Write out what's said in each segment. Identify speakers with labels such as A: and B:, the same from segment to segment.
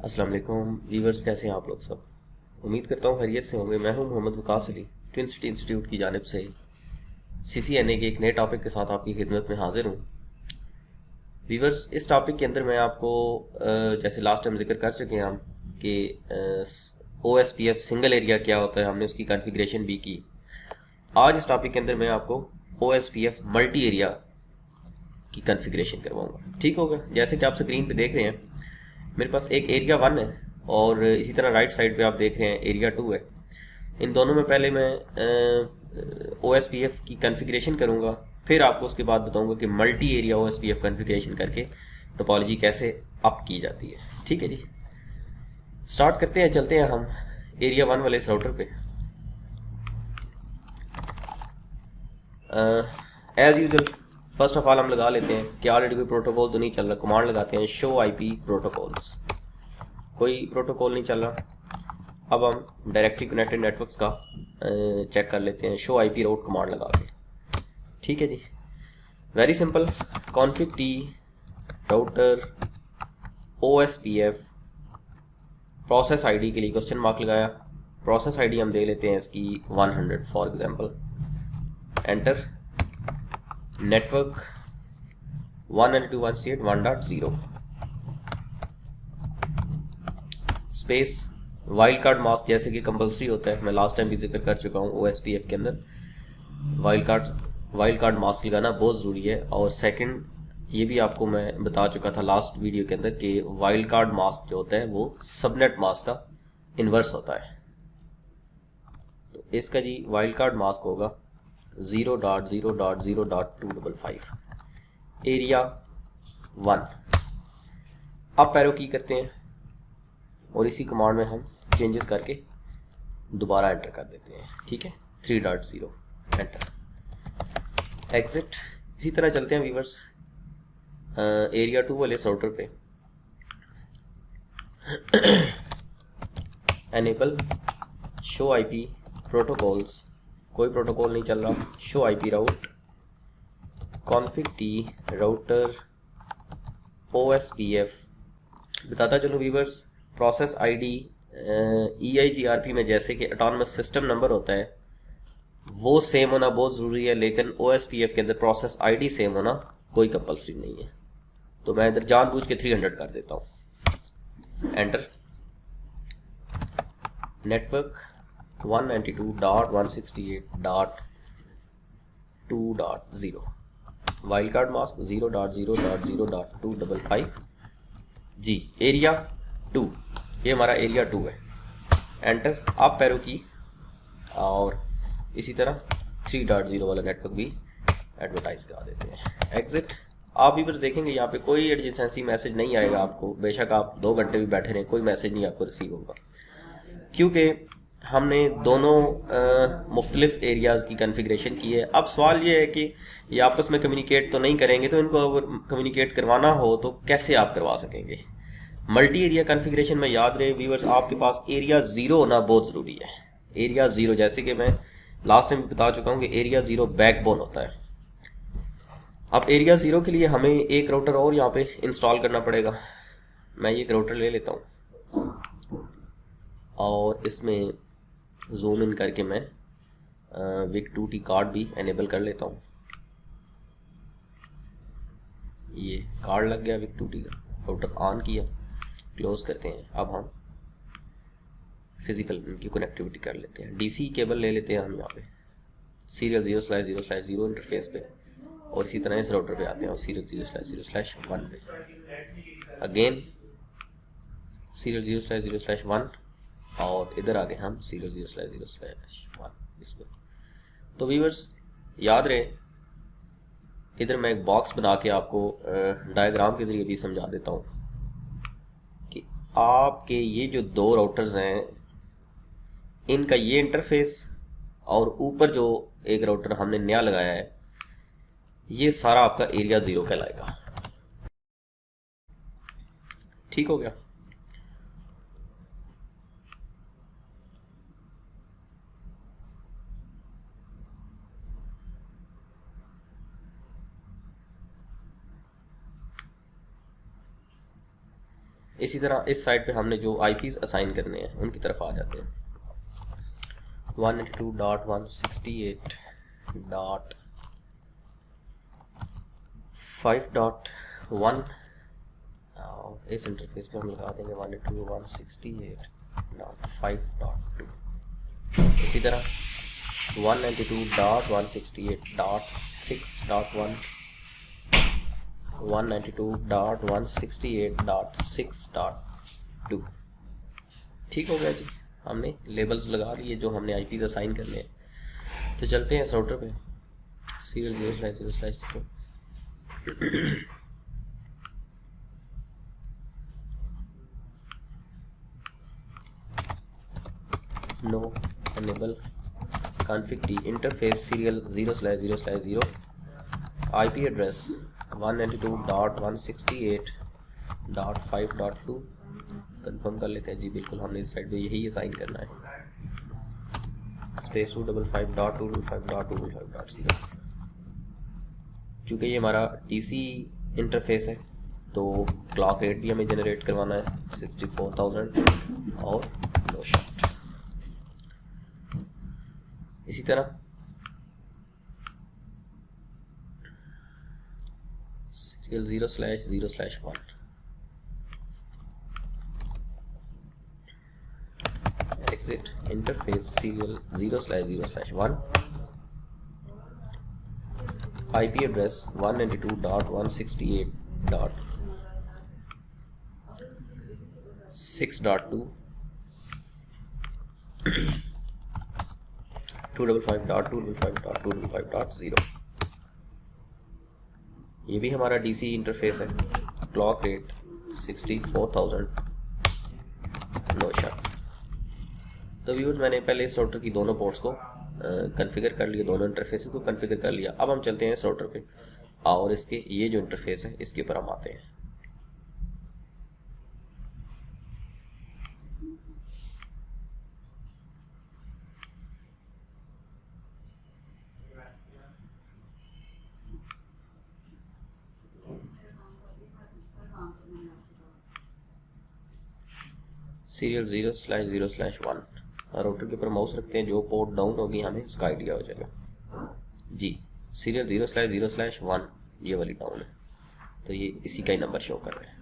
A: अस्सलाम वालेकुम व्यूवर्स, कैसे हैं आप लोग सब। उम्मीद करता हूँ खैरियत से होंगे। मैं हूँ Mohammad Waqas Ali, Twin City Institute की जानिब से CCNA के एक नए टॉपिक के साथ आपकी खिदमत में हाजिर हूँ। व्यूवर्स, इस टॉपिक के अंदर मैं आपको जैसे लास्ट टाइम जिक्र कर चुके हैं हम कि OSPF सिंगल एरिया क्या होता है, हमने उसकी कॉन्फ़िगरेशन भी की। आज इस टॉपिक के अंदर मैं आपको OSPF मल्टी एरिया की कॉन्फ़िगरेशन करवाऊँगा। ठीक होगा। जैसे कि आप स्क्रीन पे देख रहे हैं, मेरे पास एक एरिया 1 है और इसी तरह राइट साइड पे आप देख रहे हैं एरिया 2 है। इन दोनों में पहले मैं OSPF की कॉन्फ़िगरेशन करूँगा, फिर आपको उसके बाद बताऊँगा कि मल्टी एरिया OSPF कॉन्फ़िगरेशन करके टोपोलॉजी कैसे अप की जाती है। ठीक है जी, स्टार्ट करते हैं। चलते हैं हम एरिया 1 वाले इस राउटर पे। As usual first of all हम लगा लेते हैं कि ऑलरेडी कोई प्रोटोकॉल तो नहीं चल रहा। कमांड लगाते हैं शो IP प्रोटोकॉल्स। कोई प्रोटोकॉल नहीं चल रहा। अब हम डायरेक्टली कनेक्टेड नेटवर्क्स का चेक कर लेते हैं शो IP राउट कमांड लगा के। ठीक है जी, very simple. Config T router OSPF process ID के लिए क्वेश्चन मार्क लगाया। प्रोसेस ID हम दे लेते हैं इसकी 100 for example. Enter. Network 192.168.1.0 space wild card mask जैसे कि कंपलसरी होता है, मैं लास्ट टाइम भी जिक्र कर चुका हूँ। OSPF के अंदर वाइल्ड कार्ड मास्क लगाना बहुत ज़रूरी है। और सेकंड, ये भी आपको मैं बता चुका था लास्ट वीडियो के अंदर कि वाइल्ड कार्ड मास्क जो होता है वो सबनेट मास्क का इन्वर्स होता है। तो इसका जी वाइल्ड कार्ड मास्क होगा 0.0.0.255 एरिया 1। अब पैरो की करते हैं और इसी कमांड में हम चेंजेस करके दोबारा एंटर कर देते हैं। ठीक है, 3.0 एंटर। एग्जिट। इसी तरह चलते हैं व्यूवर्स एरिया 2 वाले राउटर पे। Enable show IP protocols. कोई प्रोटोकॉल नहीं चल रहा। शो IP राउट कॉन्फिग टी राउटर OSPF। बताता चलो व्यूवर्स, प्रोसेस ID EIGRP में जैसे कि ऑटोनमस सिस्टम नंबर होता है वो सेम होना बहुत ज़रूरी है, लेकिन OSPF के अंदर प्रोसेस ID सेम होना कोई कंपलसरी नहीं है। तो मैं इधर जानबूझ के 300 कर देता हूँ। Enter. Network 192.168.2.0 wild card mask 0.0.0.255 जी। एरिया 2, ये हमारा एरिया 2 है। एंटर। आप पैरो की और इसी तरह 3.0 वाला नेटवर्क भी एडवर्टाइज करा देते हैं। एग्जिट। आप भी बस देखेंगे यहाँ पे कोई एडजेंसी मैसेज नहीं आएगा आपको, बेशक आप 2 घंटे भी बैठे रहें, कोई मैसेज नहीं आपको रिसीव होगा, क्योंकि हमने दोनों मुख्तलिफ एरियाज़ की कन्फिग्रेशन की है। अब सवाल ये है कि ये आपस में कम्युनिकेट तो नहीं करेंगे, तो इनको अगर कम्युनिकेट करवाना हो तो कैसे आप करवा सकेंगे। मल्टी एरिया कन्फिग्रेशन में याद रहे व्यूवर्स, आपके पास एरिया 0 होना बहुत ज़रूरी है। एरिया 0, जैसे कि मैं लास्ट टाइम बता चुका हूँ कि एरिया 0 बैकबोन होता है। अब एरिया 0 के लिए हमें एक राउटर और यहाँ पे इंस्टॉल करना पड़ेगा। मैं ये एक राउटर ले लेता हूँ और इसमें जूम इन करके मैं WIC2T कार्ड भी एनेबल कर लेता हूँ। ये कार्ड लग गया WIC2T का, राउटर ऑन किया, क्लोज करते हैं। अब हम फिजिकल की कनेक्टिविटी कर लेते हैं। DC केबल ले लेते हैं हम यहाँ पे सीरियल 0/0/0 इंटरफेस पे, और इसी तरह इस राउटर पे आते हैं और सीरियल 0/0/1 पे, अगेन सीरियल 0/0/1 और इधर आगे हम सीरियल 0/0/1 इस पर। तो व्यूवर्स याद रहे, इधर मैं एक बॉक्स बना के आपको डायग्राम के ज़रिए भी समझा देता हूँ कि आपके ये जो 2 राउटर्स हैं इनका ये इंटरफेस और ऊपर जो एक राउटर हमने नया लगाया है ये सारा आपका एरिया 0 कहलाएगा। ठीक हो गया। इसी तरह इस साइड पे हमने जो आईपीज असाइन करने हैं उनकी तरफ आ जाते हैं। 192.168.5.1 इस इंटरफेस पे हम लगा देंगे 192.168.5.2। इसी तरह 192.168.6.1 192.168.6.2। ठीक हो गया जी, हमने लेबल्स लगा दिए जो हमने आईपीज असाइन करने हैं। तो चलते हैं राउटर पे, serial 0/0/0 no enable config d interface serial 0/0/0 IP address 192.168.5.2। Confirm कर लेते हैं जी, बिल्कुल हमने इस साइड पे यही असाइन करना है। स्पेस 255.255.255.0। चूँकि ये हमारा DC इंटरफेस है तो क्लॉक रेट भी हमें जनरेट करवाना है 64,000 और नो शॉट। इसी तरह serial 0/0/1 exit interface serial 0/0/1 IP address 192.168.6.2 255.255.255.0। ये भी हमारा DC इंटरफेस है, क्लॉक रेट 64,000 नो शॉट। तो व्यूअर्स मैंने पहले इस राउटर की दोनों पोर्ट्स को कॉन्फ़िगर कर लिया, दोनों इंटरफेसेस को कॉन्फ़िगर कर लिया। अब हम चलते हैं इस राउटर पे और इसके ये जो इंटरफेस है इसके ऊपर हम आते हैं। सीरियल 0/0/1 राउटर के ऊपर माउस रखते हैं, जो पोर्ट डाउन होगी हमें उसका आइडिया हो जाएगा जी। सीरियल 0/0/1 ये वाली डाउन है, तो ये इसी का ही नंबर शो कर रहे हैं।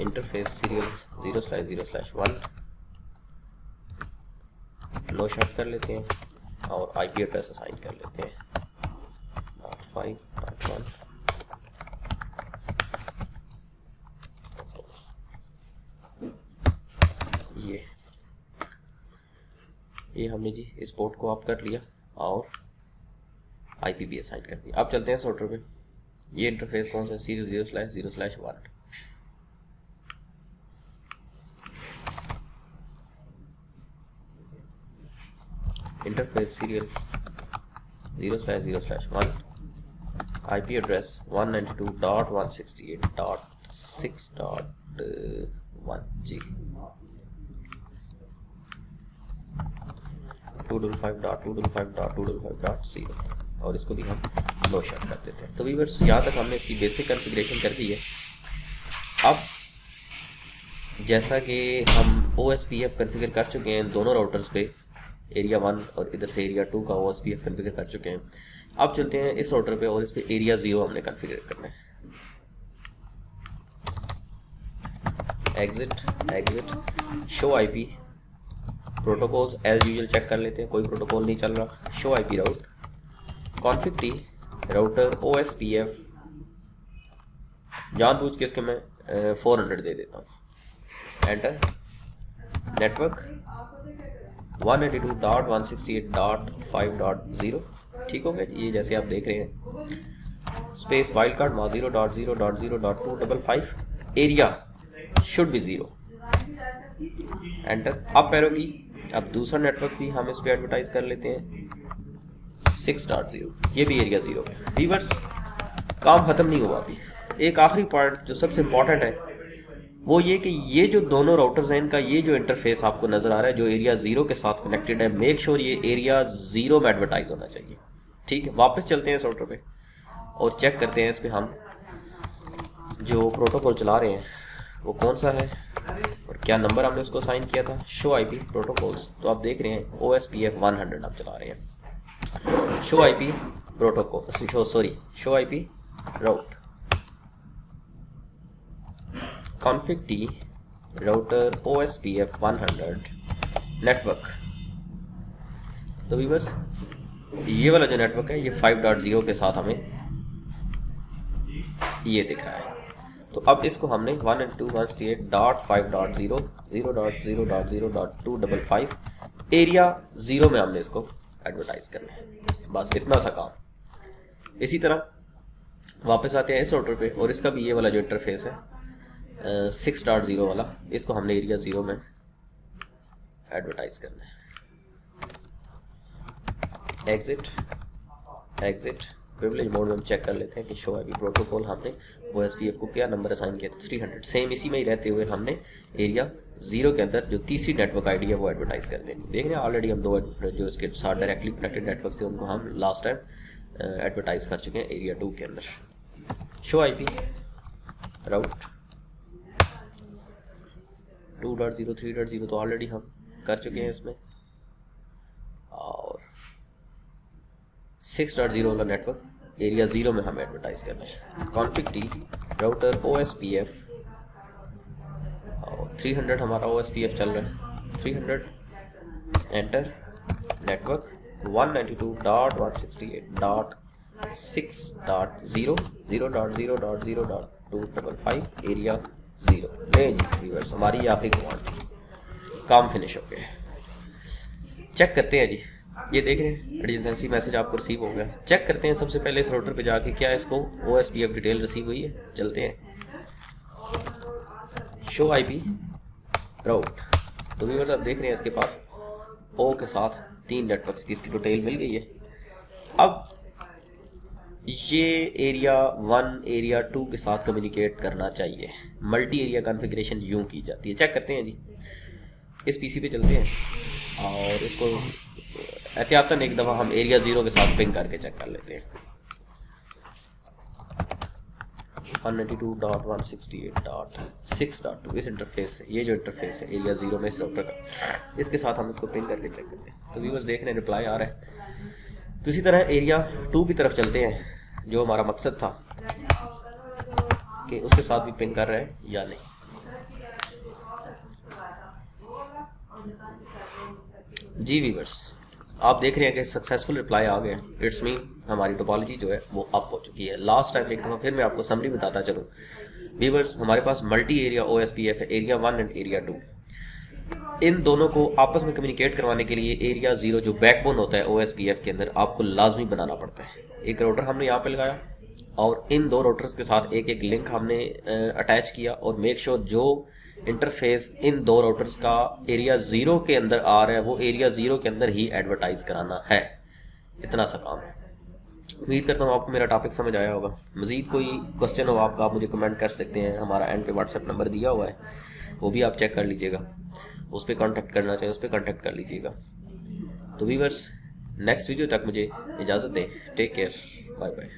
A: इंटरफेस सीरियल 0/0/1 नो शॉट कर लेते हैं और आईपी एड्रेस असाइन कर लेते हैं 5.1। ये हमने जी इस पोर्ट को ऑफ कर लिया और आईपी भी असाइन कर दिया। अब चलते हैं राउटर पे। ये इंटरफेस कौन सा है? Serial 0/0/1 interface serial 0/0/1 IP address 192.168.6.1 जी 255.255.255.0 और इसको भी हम नो शॉट कर देते हैं। तो व्यूअर्स यहाँ तक हमने इसकी बेसिक कॉन्फ़िगरेशन कर दी है। अब जैसा कि हम OSPF कॉन्फ़िगर कर चुके हैं दोनों राउटर्स पे, एरिया 1 और इधर से एरिया 2 का OSPF कॉन्फ़िगर कर चुके हैं। अब चलते हैं इस राउटर पे और इस पे एरिया 0 हमने कॉन्फ़िगर करना है। Exit show IP protocols as usual check कर लेते हैं, कोई प्रोटोकॉल नहीं चल रहा। Show IP route config t router OSPF जानबूझ के इसके मैं 400 दे देता हूँ। एंटर नेटवर्क 192.168.5.0 ठीक हो गया। ये जैसे आप देख रहे हैं space wild card 0.0.0.255 area should be 0 enter. अब पैरो की अब दूसरा नेटवर्क भी हम इस पे एडवर्टाइज कर लेते हैं 6.0 ये भी एरिया 0 है। व्यूअर्स काम खत्म नहीं हुआ अभी। एक आखिरी पार्ट जो सबसे इम्पोर्टेंट है वो ये कि ये जो दोनों राउटर्स हैं इनका ये जो इंटरफेस आपको नजर आ रहा है जो एरिया 0 के साथ कनेक्टेड है, मेक श्योर ये एरिया 0 में एडवर्टाइज होना चाहिए। ठीक है, वापस चलते हैं इस राउटर पे और चेक करते हैं इस पे हम जो प्रोटोकॉल चला रहे हैं वो कौन सा है और क्या नंबर हमने उसको साइन किया था, शो आईपी प्रोटोकॉल्स। तो आप देख रहे हैं OSPF 100 आप चला रहे हैं। Show IP protocol, show IP राउट config T router OSPF 100 network. तो व्यूअर्स ये वाला जो नेटवर्क है ये 5.0 के साथ हमें ये दिख रहा है। तो अब इसको हमने 192.168.5.0 0.0.0.255 एरिया 0 में हमने इसको एडवर्टाइज करना है। बस इतना सा काम। इसी तरह वापस आते हैं इस राउटर पे और इसका भी ये वाला जो इंटरफेस है 6.0 वाला, इसको हमने एरिया 0 में एडवर्टाइज करना है। एग्जिट प्रिविलेज मोड में हम चेक कर लेते हैं कि शो आईपी प्रोटोकॉल हमने OSPF को क्या नंबर असाइन किया था, 300। सेम इसी में ही रहते हुए हमने एरिया 0 के अंदर जो तीसरी नेटवर्क आईडी है वो एडवर्टाइज कर देंगे। देख रहे हैं ऑलरेडी हम 2 जो इसके साथ डायरेक्टली कनेक्टेड नेटवर्क थे उनको हम लास्ट टाइम एडवर्टाइज कर चुके हैं एरिया 2 के अंदर। शो आईपी राउट 2.0 3.0 तो ऑलरेडी हम कर चुके हैं इसमें, और 6.0 वाला नेटवर्क एरिया 0 में हमें एडवर्टाइज करना है। कॉन्फिग टी राउटर OSPF और 300 हमारा OSPF चल रहा है। 300 एंटर नेटवर्क 192.168.6.0 0.0.0.255 एरिया 0। ले जी व्यूअर्स हमारी ये आखिरी कमांड थी, काम फिनिश हो गया। चेक करते हैं जी, ये देख रहे हैं एडजेंसी मैसेज आपको रिसीव हो गया। चेक करते हैं सबसे पहले इस राउटर पे जाके क्या इसको OSPF डिटेल रिसीव हुई है। चलते हैं शो आईपी राउट। तो व्यूअर्स आप देख रहे हैं इसके पास O के साथ 3 नेटवर्क्स की इसकी डिटेल मिल गई है। अब ये एरिया 1 एरिया 2 के साथ कम्युनिकेट करना चाहिए। मल्टी एरिया कॉन्फ़िगरेशन यूं की जाती है। चेक करते हैं जी, इस पीसी पे चलते हैं और इसको एहतियातन एक दफ़ा हम एरिया 0 के साथ पिंग करके चेक कर लेते हैं। 192.168.6.2 इस इंटरफेस से, ये जो इंटरफेस है एरिया 0 में इस राउटर का, इसके साथ हम इसको पिंग करके चेक करते हैं। तो व्यूअर्स देख रहे हैं रिप्लाई आ रहा है। तो इसी तरह एरिया 2 की तरफ चलते हैं, जो हमारा मकसद था कि उसके साथ भी पिंग कर रहा है या नहीं। जी व्यूअर्स आप देख रहे हैं कि सक्सेसफुल रिप्लाई आ गया। इट्स मीन हमारी टोपोलॉजी जो है वो अप हो चुकी है। लास्ट टाइम एक दफ़ा फिर मैं आपको समरी बताता चलूँ व्यूअर्स, हमारे पास मल्टी एरिया OSPF है, एरिया 1 एंड एरिया 2। इन दोनों को आपस में कम्युनिकेट करवाने के लिए एरिया 0 जो बैकबोन होता है OSPF के अंदर आपको लाजमी बनाना पड़ता है। एक राउटर हमने यहाँ पे लगाया और इन 2 राउटर्स के साथ एक एक लिंक हमने अटैच किया और मेक श्योर जो इंटरफेस इन 2 राउटर्स का एरिया 0 के अंदर आ रहा है वो एरिया 0 के अंदर ही एडवर्टाइज कराना है। इतना सा काम है। उम्मीद करता हूँ आपको मेरा टॉपिक समझ आया होगा। मज़ीद कोई क्वेश्चन हो आपका, आप मुझे कमेंट कर सकते हैं। हमारा एंड पे व्हाट्सएप नंबर दिया हुआ है, वो भी आप चेक कर लीजिएगा। उस पर कॉन्टैक्ट करना चाहिए, उस पर कॉन्टैक्ट कर लीजिएगा। तो व्यूअर्स नेक्स्ट वीडियो तक मुझे इजाज़त दें। Take care, bye bye.